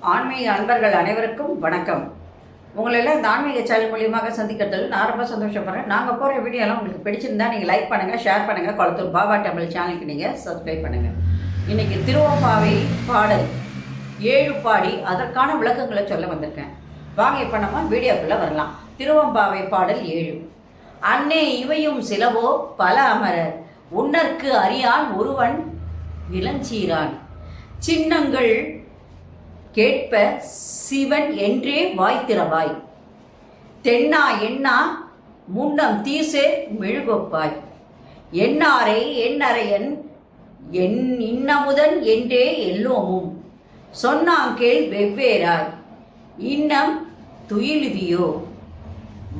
ஆன்மீக அன்பர்கள் அனைவருக்கும் வணக்கம். உங்களெல்லாம் இந்த ஆன்மீக சேனல் மூலியமாக சந்திக்கிறதுல நான் ரொம்ப சந்தோஷப்படுறேன். நாங்கள் போகிற வீடியோலாம் உங்களுக்கு பிடிச்சிருந்தா நீங்கள் லைக் பண்ணுங்கள், ஷேர் பண்ணுங்கள். கொளத்தூர் பாபா டெம்பிள் சேனலுக்கு நீங்கள் சப்ஸ்கிரைப் பண்ணுங்கள். இன்றைக்கி திருவம்பாவை பாடல் 7 பாடி அதற்கான விளக்கங்களை சொல்ல வந்திருக்கேன். வாங்க இப்போ நம்ம வீடியோக்குள்ளே வரலாம். திருவம்பாவை பாடல் 7. அன்னே இவையும் சிலவோ பல அமரர், உன்னற்கு அறியான் ஒருவன் இளஞ்சீரான், சின்னங்கள் கேட்ப சிவன் என்றே வாய்த்திரவாய், தென்னா எண்ணா முன்னம் தீசே மெழுகொப்பாய், எண்ணாரை எண்ணறையன் என் இன்னமுதன் என்றே எல்லோமும், சொன்னாங்கேள் வெவ்வேறாய் இன்னம் துயிலுதியோ,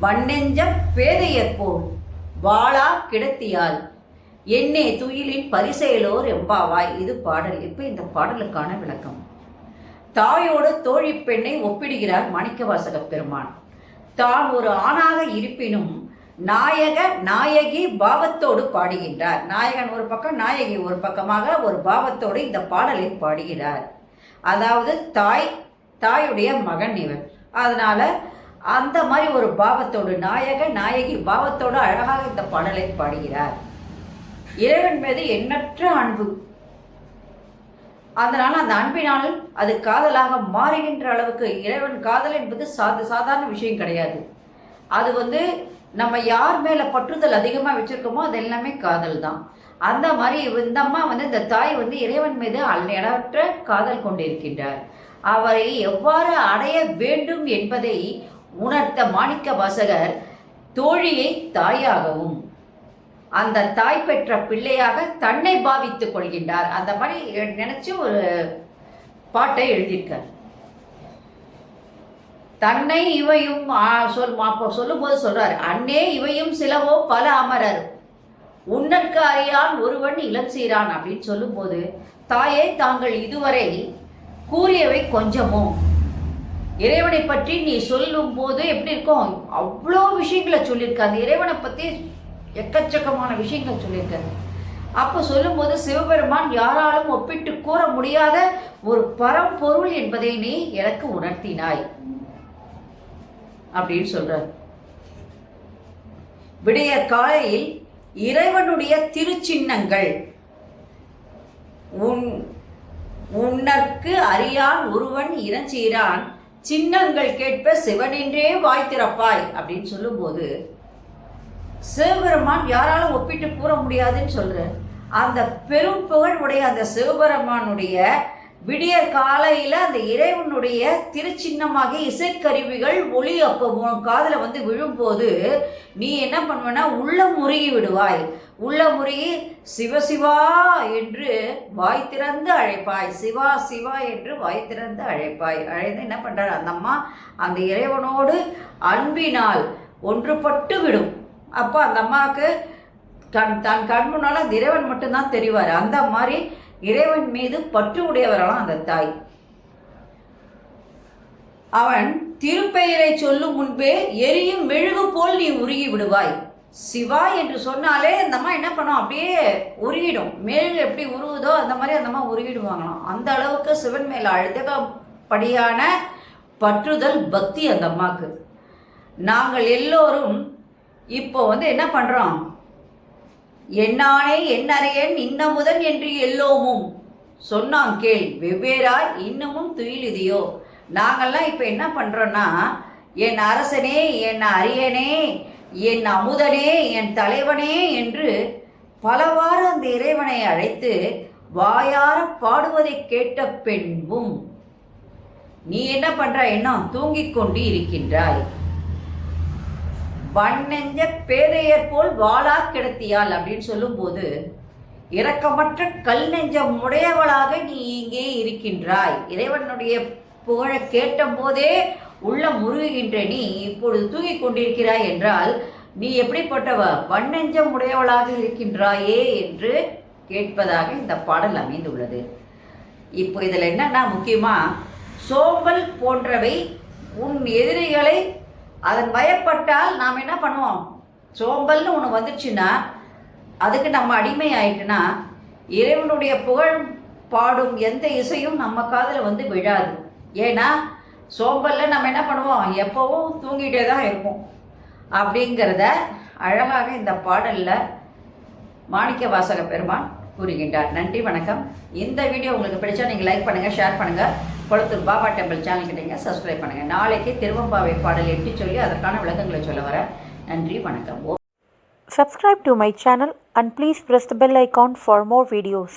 வண்ணெஞ்ச பேதையற்போல் வாளா கிடத்தியால் என்னே துயிலின் பரிசெயலோர் எம்பாவாய். இது பாடல். இப்போ இந்த பாடலுக்கான விளக்கம். தாயோடு தோழி பெண்ணை ஒப்பிடுகிறார் மாணிக்கவாசக பெருமான். தான் ஒரு ஆணாக இருப்பினும் நாயகி பாவத்தோடு பாடுகின்றார். நாயகன் ஒரு பக்கம், நாயகி ஒரு பக்கமாக ஒரு பாவத்தோடு இந்த பாடலை பாடுகிறார். அதாவது தாயுடைய மகன் இவர். அதனால அந்த மாதிரி ஒரு பாவத்தோடு, நாயகி பாவத்தோடு அழகாக இந்த பாடலை பாடுகிறார். இறைவன் மீது எண்ணற்ற அன்பு. அதனால் அந்த அன்பினால் அது காதலாக மாறுகின்ற அளவுக்கு, இறைவன் காதல் என்பது சாதாரண விஷயம் கிடையாது. அது நம்ம யார் மேலே பற்றுதல் அதிகமாக வச்சுருக்கோமோ அது எல்லாமே காதல் தான். அந்த மாதிரி இந்த அம்மா இந்த தாய் இறைவன் மீது அளவற்ற காதல் கொண்டிருக்கின்றார். அவரை எவ்வாறு அடைய வேண்டும் என்பதை உணர்த்த மாணிக்க வாசகர் தோழியை தாயாகவும் அந்த தாய் பெற்ற பிள்ளையாக தன்னை பாவித்துக் கொள்கின்றார். அந்த மாதிரி நினைச்சு ஒரு பாட்டை எழுதியிருக்கார். தன்னை இவையும் சொல்லும்போது சொல்றாரு, அன்னே இவையும் சிலவோ பல அமரர், உன்னற்கு அறியான் ஒருவன் இளஞ்சீரான் அப்படின்னு சொல்லும்போது, தாயே தாங்கள் இதுவரை கூறியவை கொஞ்சமோ, இறைவனை பற்றி நீ சொல்லும் போது எப்படி இருக்கும், அவ்வளோ விஷயங்களை சொல்லியிருக்க. அந்த இறைவனை பற்றி எக்கச்சக்கமான விஷயங்கள் சொல்லியிருக்காரு. அப்போ சொல்லும்போது சிவபெருமான் யாராலும் ஒப்பிட்டு கூற முடியாத ஒரு பரம்பொருள் என்பதை நீ எனக்கு உணர்த்தினாய் அப்படின்னு சொல்றார். விடிய காலையில் இறைவனுடைய திருச்சின்னங்கள், உன்னற்கு அறியான் ஒருவன் இளஞ்சீரான், சின்னங்கள் கேட்ப சிவனென்றே வாய் திறப்பாய் அப்படின்னு சொல்லும்போது, சிவபெருமான் யாராலும் ஒப்பிட்டு கூற முடியாதுன்னு சொல்ற அந்த பெரும் புகழ் உடைய அந்த சிவபெருமானுடைய விடிய காலையில் அந்த இறைவனுடைய திருச்சின்னமாக இசைக்கருவிகள் ஒளி அப்போ காதில் விழும்போது நீ என்ன பண்ணுவனா உள்ள முருகி விடுவாய். உள்ள முருகி சிவசிவா என்று வாய் திறந்து அழைப்பாய், சிவா சிவா என்று வாய் திறந்து அழைப்பாய். அழைந்து என்ன பண்ணுறாரு அந்த அம்மா, அந்த இறைவனோடு அன்பினால் ஒன்றுபட்டு விடும். அப்போ அந்த அம்மாவுக்கு தன் கண் முன்னால் அந்த இறைவன் மட்டும்தான் தெரிவார். அந்த மாதிரி இறைவன் மீது பற்று உடையவராலாம் அந்த தாய். அவன் திருப்பெயரை சொல்லும் முன்பே எரியும் மெழுகு போல் நீ உருகி விடுவாய். சிவா என்று சொன்னாலே அந்த அம்மா என்ன பண்ணும், அப்படியே உருகிடும். மெழுகு எப்படி உருகுதோ அந்த மாதிரி அந்த அம்மா உருகிடுவாங்களாம். அந்த அளவுக்கு சிவன் மேல அழுத்தபடியான பற்றுதல் பக்தி அந்த அம்மாவுக்கு. நாங்கள் எல்லோரும் இப்போ என்ன பண்ணுறோம், என்னானே எண்ணறையன் இன்னமுதன் என்று எல்லோமும், சொன்னான் கேள் வெவ்வேறாய் இன்னமும் துயிலுதியோ. நாங்கள்லாம் இப்போ என்ன பண்ணுறோன்னா, என் அரசனே, என் அரியனே, என் அமுதனே, என் தலைவனே என்று பலவாறு அந்த இறைவனை அழைத்து வாயார பாடுவதை கேட்ட பின்பும் நீ என்ன பண்ற, என்ன தூங்கிக் கொண்டு இருக்கின்றாய். வண்ணெஞ்ச பேதையர் போல் வாளா கிடத்தியால் அப்படின்னு சொல்லும்போது, இரக்கமற்ற கல் நெஞ்சம் உடையவளாக நீ இங்கே இருக்கின்றாய். இறைவனுடைய புகழை கேட்ட போதே உள்ள முருகுகின்ற நீ இப்பொழுது தூங்கி கொண்டிருக்கிறாய் என்றால் நீ எப்படிப்பட்டவ, வண்ணெஞ்சம் உடையவளாக இருக்கின்றாயே என்று கேட்பதாக இந்த பாடல் அமைந்துள்ளது. இப்போ இதில் என்னன்னா, முக்கியமாக சோம்பல் போன்றவை உன் எதிரிகளை அதன் பயப்பட்டால் நாம் என்ன பண்ணுவோம், சோம்பல்னு ஒன்று வந்துடுச்சுன்னா அதுக்கு நம்ம அடிமை ஆயிட்டுனா இறைவனுடைய புகழ் பாடும் எந்த இசையும் நம்ம காதில் விழாது. ஏன்னா சோம்பலில் நம்ம என்ன பண்ணுவோம், எப்போவும் தூங்கிட்டே தான் இருப்போம். அப்படிங்கிறத அழகாக இந்த பாடலில் மாணிக்க வாசக பெருமான் கூறுகின்றார். நன்றி, வணக்கம். இந்த வீடியோ உங்களுக்கு பிடிச்சா நீங்கள் லைக் பண்ணுங்கள், ஷேர் பண்ணுங்கள். குளத்தூர் பாபா டெம்பிள் சேனலுக்கு நீங்கள் சப்ஸ்கிரைப் பண்ணுங்கள். நாளைக்கு திருவம்பாவை பாடல் எப்படி சொல்லி அதற்கான விளக்கங்களை சொல்ல வரேன். நன்றி, வணக்கம். Subscribe to my channel and please press the bell icon for more videos.